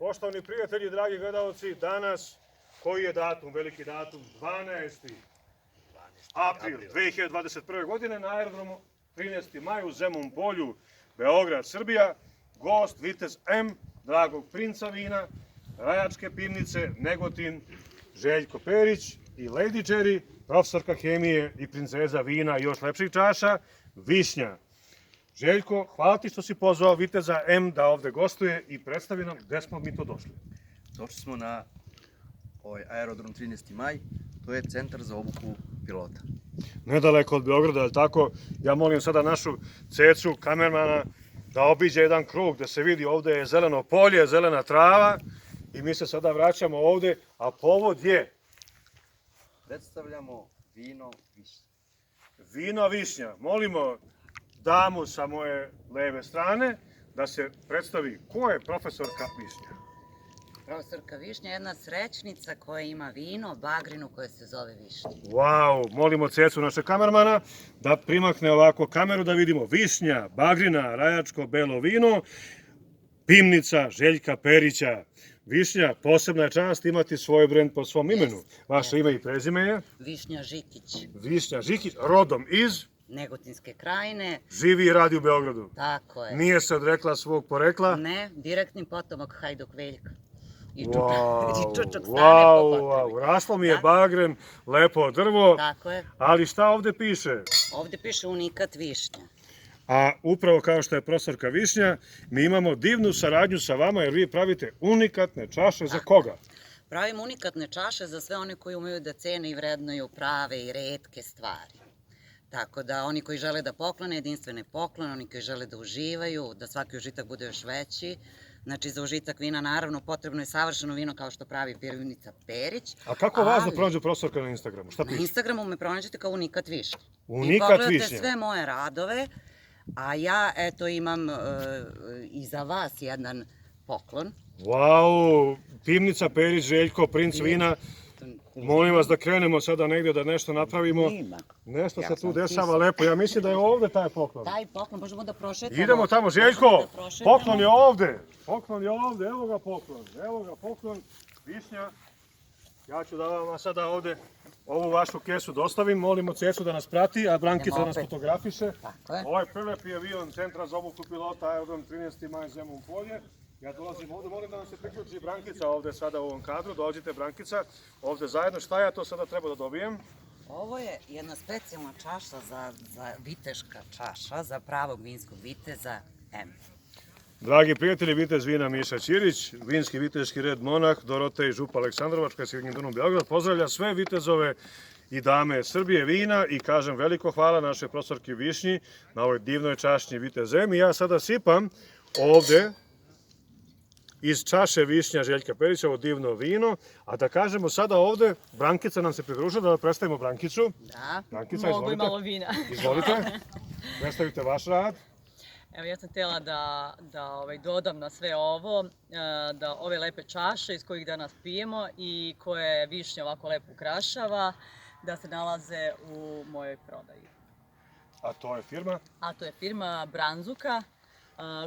Poštovani prijatelji, dragi gledalci, danas, koji je datum, veliki datum, 12. april 2021. godine na aerodromu 13. maj u Zemun polju, Beograd, Srbija, gost Vitez M, dragog princa vina, Rajačke pivnice, Negotin, Željko Perić i Lady Jerry, profesorka hemije i princeza vina i još lepših čaša, Višnja. Željko, hvala ti što si pozvao Viteza M da ovde gostuje i predstavi nam gde smo mi to došli. Došli smo na aerodrom 13. maj, to je centar za obuku pilota. Nedaleko od Beograda, je li tako? Ja molim sada našu cecu, kamermana, da obiđe jedan krug, da se vidi ovde je zeleno polje, zelena trava i mi se sada vraćamo ovde, a povod je... Predstavljamo vino Višnja. Vino Višnja. Molimo damu sa moje leve strane da se predstavi ko je profesorka Višnja. Profesorka Višnja je jedna srećnica koja ima vino, bagrinu koja se zove Višnja. Wow, molimo cecu našeg kamermana da primakne ovako kameru da vidimo Višnja, bagrina, rajačko, belo vino, pivnica Željka Perića. Višnja, posebna je čast imati svoj brend po svom imenu. Vaše ime i prezime je? Višnja Žikić. Višnja Žikić, rodom iz? Negotinske krajine. Živi i radi u Beogradu. Tako je. Nije se odrekla svog porekla? Ne, direktni potomak Hajduk Veljka. I Čučak Stane po potrebi. Raslo mi je bagren, lepo drvo, Tako je. ali šta ovde piše? Ovde piše unikat Višnja. A upravo kao što je profesorka Višnja, mi imamo divnu saradnju sa vama jer vi pravite unikatne čaše za koga? Pravimo unikatne čaše za sve one koji umeju da cene i vrednuju prave i retke stvari. Tako da oni koji žele da poklone jedinstvene poklone, oni koji žele da uživaju, da svaki užitak bude još veći. Znači za užitak vina naravno potrebno je savršeno vino kao što pravi pivnica Perić. A kako vas da pronađu profesorka na Instagramu? Šta Na piše? Instagramu me pronađete kao Unikat Višnja. Unikat I pogledate Višnja. sve moje radove, a ja eto imam i za vas jedan poklon. Wow, pivnica Perić, Željko, princ vina. Molim vas da krenemo sada negdje da nešto napravimo. Nešto se tu dešava lepo. Ja mislim da je ovde taj poklon. Taj poklon možemo da prošetamo. Idemo tamo, Željko! Poklon je ovde! Poklon je ovde, evo ga poklon. Evo ga poklon, Višnja. Ja ću da vam sada ovde ovu vašu kesu dostavim. Molimo cecu da nas prati, a Brankica da nas fotografiše. Tako je. Ovaj prelepi avion Centra za obuku pilota, aerodrom 13. maj, Zemun polje. Ja dolazim ovde, molim da nam se priključi Brankica ovde sada u ovom kadru. Dođite Brankica, ovde zajedno. Šta ja to sada treba da dobijem? Ovo je jedna specijalna čaša za viteška čaša, za pravog vinskog viteza M. Dragi prijatelji, vitez vina Miša Ćirić, vinski viteški red Monah, Dorotej Župa Aleksandrovačka, Srednjim Dunom Beograd, pozdravlja sve vitezove i dame Srbije vina i kažem veliko hvala našoj profesorki Višnji na ovoj divnoj čašnji vitez M. I ja sada sipam ovde iz čaše Višnja Željka Perića ovo divno vino, a da kažemo sada ovde, Brankica nam se pridružila da predstavimo Brankicu. Da. Brankica, Mogu i izvolite. malo vina. Izvolite, predstavite vaš rad. Evo, ja sam htjela da dodam na sve ovo, da ove lepe čaše iz kojih danas pijemo i koje Višnja ovako lepo ukrašava, da se nalaze u mojoj prodaji. A to je firma? A to je firma Branzuka,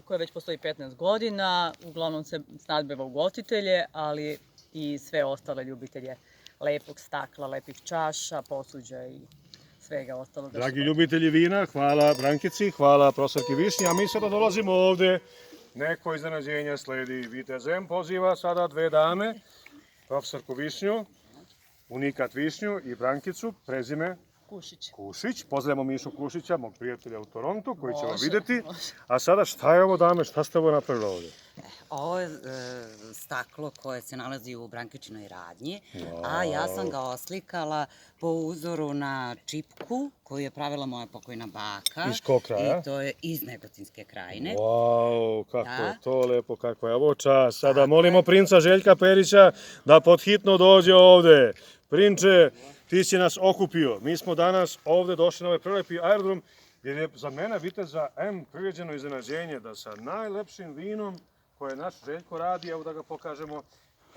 koja već postoji 15 godina, uglavnom se snadbeva ugostitelje, ali i sve ostale ljubitelje lepog stakla, lepih čaša, posuđa i svega ostalog. Dragi ljubitelji vina, hvala Brankici, hvala profesorki Višnji, a mi sada dolazimo ovde, neko iznenađenje sledi Vitez M, poziva sada dve dame, profesorku Višnju, unikat Višnju i Brankicu, prezime Kušić. Kušić. Pozdravljamo Mišu Kušića, mog prijatelja u Torontu, koji će vas Može, videti. može. A sada šta je ovo dame, šta ste ovo napravili ovde? Ovo je staklo koje se nalazi u Brankičinoj radnji, a ja sam ga oslikala po uzoru na čipku koju je pravila moja pokojna baka. Iz kog kraja? I to je iz Negotinske krajine. Wow, kako je Da. to lepo, kako je ovo čast. Sada molimo princa Željka Perića da podhitno dođe ovde. Prinče, ti si nas okupio. Mi smo danas ovde došli na ovaj prelepi aerodrom, jer je za mene Viteza M priređeno iznenađenje da sa najlepšim vinom koje naš Željko radi, evo da ga pokažemo,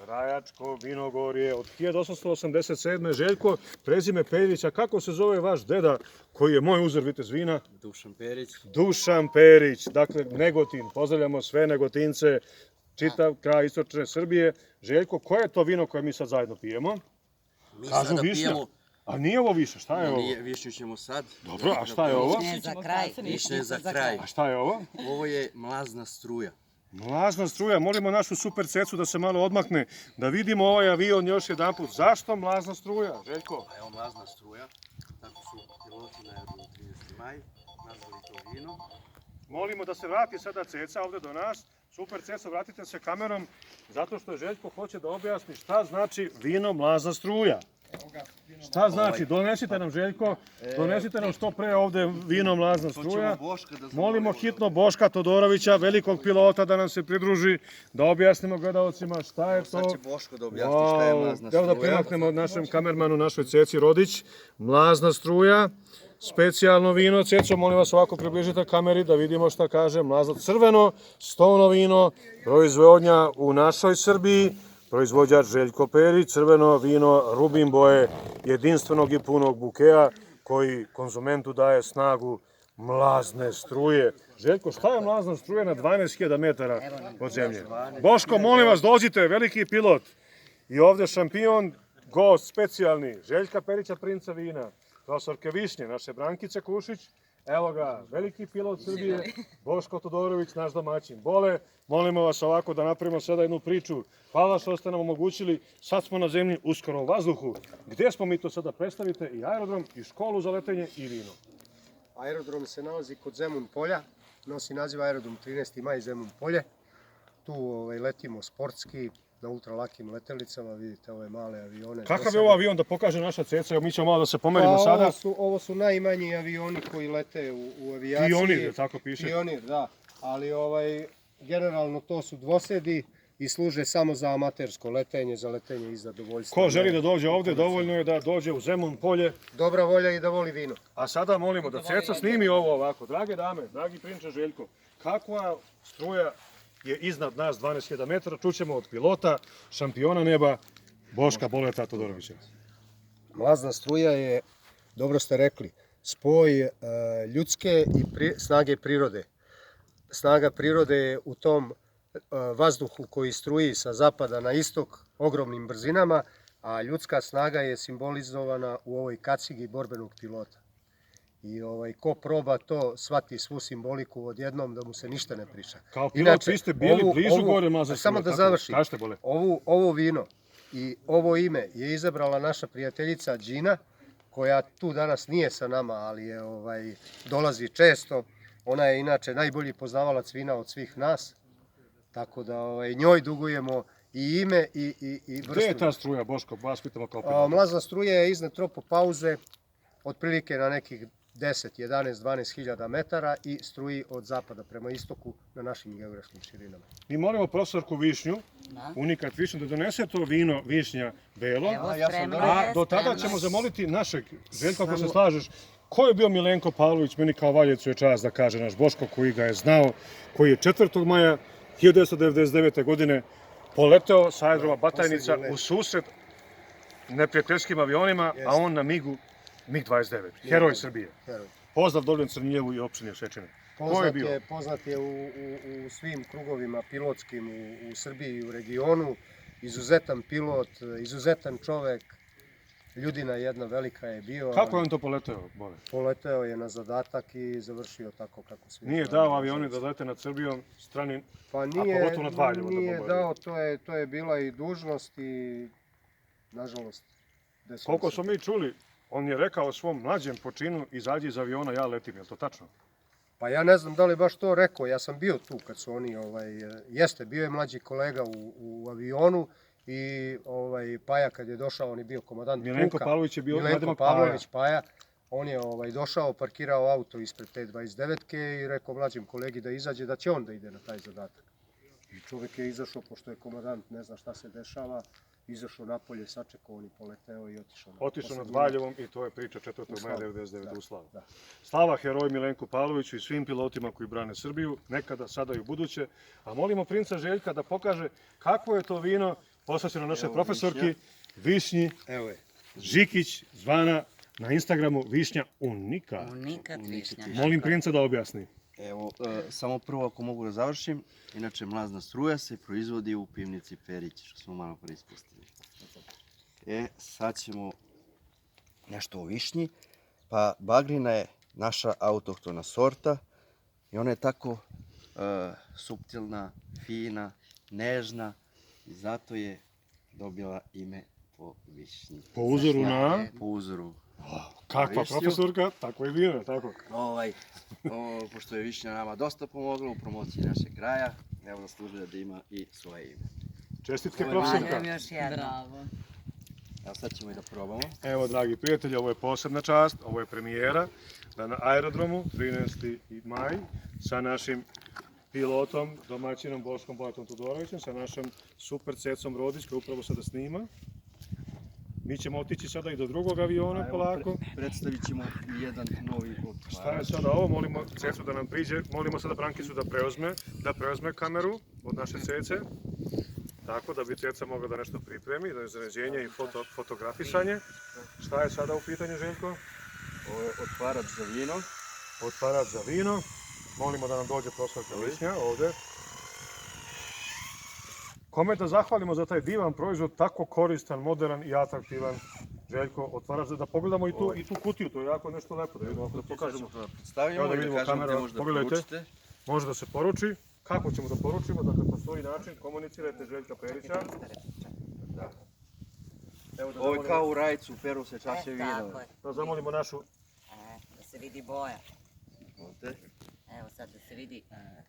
Rajačko vinogorje od 1887. Željko, prezime Perića, kako se zove vaš deda koji je moj uzor vitez vina? Dušan Perić. Dušan Perić, dakle Negotin, pozdravljamo sve Negotince, čitav kraj istočne Srbije. Željko, koje je to vino koje mi sad zajedno pijemo? Mi Kažu sada višnja. pijemo, A nije ovo više, šta je ovo? nije, višnju ćemo sad. Dobro, a šta je ovo? Višnja je za kraj. Višnja je za kraj. A šta je ovo? Ovo je mlazna struja. Mlazna struja, molimo našu super cecu da se malo odmakne, da vidimo ovaj avion još jedan put. Zašto mlazna struja, Željko? A evo mlazna struja. Tako su piloti na aerodromu 13. maj nazvali to vino. Molimo da se vrati sada ceca ovde do nas. Super ceca, vratite se kamerom, zato što Željko hoće da objasni šta znači vino mlazna struja. Šta znači? Donesite nam, Željko, donesite nam što pre ovde vino mlazna To ćemo struja. Boška da Molimo zamolimo hitno Boška Todorovića, velikog pilota, da nam se pridruži, da objasnimo gledalcima šta je to. Sad će Boško da objasni šta je mlazna Evo da struja. primaknemo našem kamermanu, našoj Ceci Rodić. Mlazna struja, specijalno vino. Ceco, molim vas ovako približite kameri da vidimo šta kaže. Mlazno crveno, stovno vino, proizvodnja u našoj Srbiji. Proizvođač Željko Perić, crveno vino rubin boje jedinstvenog i punog bukea koji konzumentu daje snagu mlazne struje. Željko, šta je mlazna struja na 12.000 metara od zemlje? Boško, molim vas, dođite, veliki pilot. I ovde šampion, gost specijalni, Željka Perića, princa vina, profesorke Višnje, naše Brankice Kušić. Evo ga, veliki pilot Srbije, Boško Todorović, naš domaćin. Bole, molimo vas ovako da napravimo sada jednu priču. Hvala što ste nam omogućili. Sad smo na zemlji, uskoro u vazduhu. Gdje smo mi to sada? Predstavite i aerodrom, i školu za letenje, i vino. Aerodrom se nalazi kod Zemun polja, nosi naziv aerodrom 13. maj Zemun polje. Tu letimo sportski, na ultralakim letjelicama, vidite ove male avione. Kakav je ovo avion da pokaže naša ceca? Evo mi ćemo malo da se pomerimo Pa, sada. ovo su najmanji avioni koji lete u avijaciji. Pionir, tako piše. Pionir, da. Ali generalno to su dvosedi i služe samo za amatersko letenje, za letenje iz zadovoljstva. Ko želi da dođe ovde, dovoljno je da dođe u Zemun polje. Dobra volja i da voli vino. A sada molimo da Ceca snimi ovo ovako. Drage dame, dragi prinče Željko, kakva struja je iznad nas 12.000 metara, čućemo od pilota, šampiona neba, Boška Boleta Todorovića. Mlazna struja je, dobro ste rekli, spoj ljudske i snage prirode. Snaga prirode je u tom vazduhu koji struji sa zapada na istok ogromnim brzinama, a ljudska snaga je simbolizovana u ovoj kacigi borbenog pilota. I ko proba to, shvati svu simboliku odjednom da mu se ništa ne priča. Kao pilot, vi ste bili blizu gore mlazne struje. Samo da završim. Kažete, Bole. Ovo vino i ovo ime je izabrala naša prijateljica Đina, koja tu danas nije sa nama, ali je dolazi često. Ona je inače najbolji poznavalac vina od svih nas, tako da njoj dugujemo i ime i vrstu. Gde je ta struja, Boško? Vas pitamo kao pilota. Mlazna struja je iznad tropopauze, otprilike na nekih 10, 11, 12 hiljada metara i struji od zapada prema istoku na našim geografskim širinama. Mi molimo profesorku Višnju, unikat Višnju, da donese to vino Višnja belo, Evo, spremno a je, do tada spremno ćemo je. zamoliti našeg, Željko, ako se slažeš, ko je bio Milenko Pavlović, meni kao Valjecu je čast da kaže naš Boško, koji ga je znao, koji je 4. maja 1999. godine poleteo sa aerodroma Batajnica u susret neprijateljskim avionima, a on na MiG-29, heroj Srbije. Heroj. Pozdrav Doljen Crniljevu i opštini Osečine. Ko je bio? Poznat je u svim krugovima pilotskim u Srbiji i u regionu. Izuzetan pilot, izuzetan čovek. Ljudina jedna velika je bio. Kako je on to poleteo, Bole? Poleteo je na zadatak i završio tako kako svi. Nije dao avioni da lete nad Srbijom strani, Pa pogotovo nad Valjevom da nije bombardiraju. dao, to je bila i dužnost i nažalost. desilo Koliko se. smo mi čuli, on je rekao svom mlađem počinu, izađi iz aviona, ja letim, je li to tačno? Pa ja ne znam da li baš to rekao, ja sam bio tu kad su oni, jeste, bio je mlađi kolega u avionu i Paja kad je došao, on je bio komandant Milenko puka. Pavlović je bio Milenko nadimak Pavlović Paja, on je došao, parkirao auto ispred te 29-ke i rekao mlađem kolegi da izađe, da će on da ide na taj zadatak. I čovjek je izašao, pošto je komandant, ne zna šta se dešava, izašao napolje, sačekao, on je poleteo i otišao. Otišao nad 8 Valjevom i to je priča 4. maja Slavu. 1999. u Slavu. Da. Slava heroj Milenku Pavloviću i svim pilotima koji brane Srbiju, nekada, sada i u buduće. A molimo princa Željka da pokaže kakvo je to vino posvećeno našoj profesorki Višnji Evo je. Žikić, zvana na Instagramu Višnja Unikat. Unikat Višnja. Molim princa da objasni. Evo, samo prvo ako mogu da završim. Inače, mlazna struja se proizvodi u pivnici Perić, što smo malo pre ispustili. Sad ćemo nešto o višnji. Pa bagrina je naša autohtona sorta i ona je tako suptilna, fina, nežna i zato je dobila ime po višnji. Po uzoru na... Po uzoru. Kakva višnju. profesorka, tako je vino, tako. Pošto je višnja nama dosta pomogla u promociji našeg kraja, evo zaslužuje da ima i svoje ime. Čestitke Ovo je profesorka. Zahvaljujem još jednom. Bravo. Evo sad ćemo i da probamo. Evo, dragi prijatelji, ovo je posebna čast, ovo je premijera da na aerodromu 13. maj sa našim pilotom, domaćinom Boškom Blatom Todorovićem, sa našom super cecom Rodić koja upravo sada snima. Mi ćemo otići sada i do drugog aviona polako. Predstavit ćemo i jedan novi Šta je otvarač. sada ovo? Molimo cecu da nam priđe, molimo sada Brankicu da preuzme kameru od naše cece. Tako da bi ceca mogla da nešto pripremi, da je iznenađenje i fotografisanje. Šta je sada u pitanju, Željko? Ovo je otvarač za vino. Otvarač za vino. Molimo da nam dođe profesorka Višnja ovde. Kome da zahvalimo za taj divan proizvod, tako koristan, modern i atraktivan. Željko, otvarač da pogledamo i tu kutiju, to je jako nešto lepo, da vidimo, ako da pokažemo. Sad ćemo to da predstavimo Evo da i da vidimo kažemo kamera, gde možda pogledajte. poručite. Može da se poruči. Kako ćemo da poručimo? Dakle, postoji način, komunicirajte Željka Perića. Evo da Ovo je zamolimo, kao u Rajcu, peru se čaše vina. Tako je. da zamolimo našu... Da se vidi boja. Ovde. Evo sad da se vidi da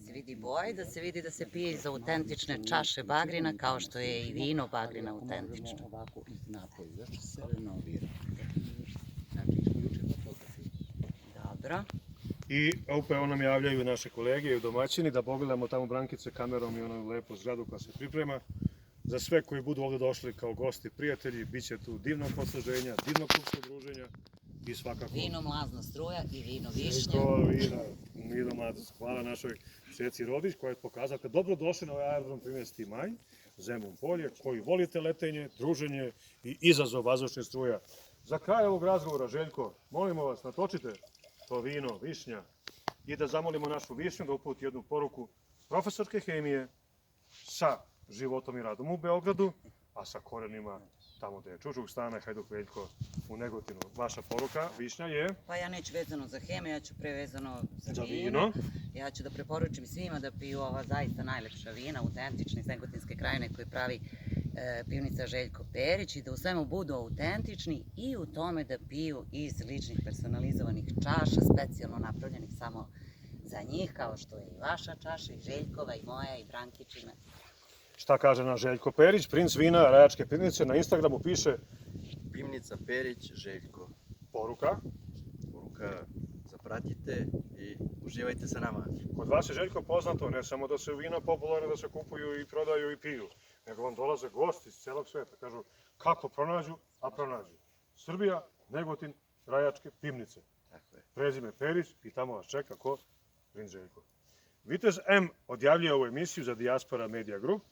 se vidi boja i da se vidi da se pije iz autentične čaše bagrina kao što je i vino bagrina autentično. Ovako iz napolja se renovira. Znači, isključivo fotografiju. Dobro. I upravo nam javljaju naše kolege i domaćini da pogledamo tamo Brankice kamerom i onu lepu zgradu koja se priprema. Za sve koji budu ovdje došli kao gosti, prijatelji, bit će tu divnog posluženja, divnog klubskog druženja i svakako... Vino mlazna struja i vino višnja. To vino mladac. Hvala našoj ceci Rodić koja je pokazala kad dobro došli na ovaj aerodrom 13. maj, Zemun polje, koji volite letenje, druženje i izazov vazdušne struja. Za kraj ovog razgovora, Željko, molimo vas, natočite to vino, višnja i da zamolimo našu višnju da uputi jednu poruku profesorke hemije sa životom i radom u Beogradu, a sa korenima tamo gde je Čučuk stana, Hajduk Veljko u Negotinu. Vaša poruka, višnja je... Pa ja neću vezano za hemiju, ja ću prevezano Za za vino. vino. Ja ću da preporučim svima da piju ova zaista najlepša vina, autentične iz Negotinske krajine koju pravi pivnica Željko Perić i da u svemu budu autentični i u tome da piju iz ličnih personalizovanih čaša, specijalno napravljenih samo za njih, kao što je i vaša čaša, i Željkova, i moja, i Brankičina. Šta kaže naš Željko Perić, princ vina Rajačke pivnice, na Instagramu piše Pivnica Perić, Željko. poruka. Poruka, zapratite i uživajte sa nama. Kod vas je Željko poznato ne samo da se vina popularno da se kupuju i prodaju i piju, nego vam dolaze gosti iz celog sveta. Kažu kako pronađu, a pronađu. Srbija, Negotin, Rajačke pivnice. Tako je. Prezime Perić i tamo vas čeka ko? Princ Željko. Vitez M odjavljuje ovu emisiju za Diaspora Media Group,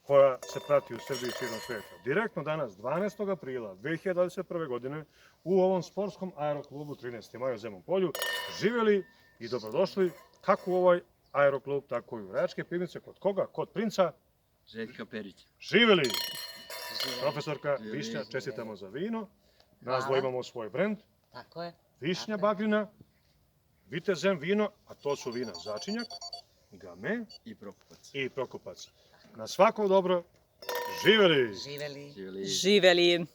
koja se prati u Srbiji i širom sveta. Direktno danas, 12. aprila 2021. godine, u ovom sportskom aeroklubu 13. maja u Zemun polju, živjeli i dobrodošli kako u ovaj aeroklub, tako i u Rajačke pivnice. Kod koga? Kod princa. Željka Perić. Živjeli! Profesorka Živjeli. Višnja, čestitamo za vino. Nas Hvala. dvoje imamo svoj brend. Tako je. Višnja Tako je. bagrina, Vitez M vino, a to su vina Začinjak, Game I Prokupac. i Prokupac. Na svako dobro, živjeli! Živeli. Živjeli. Živeli!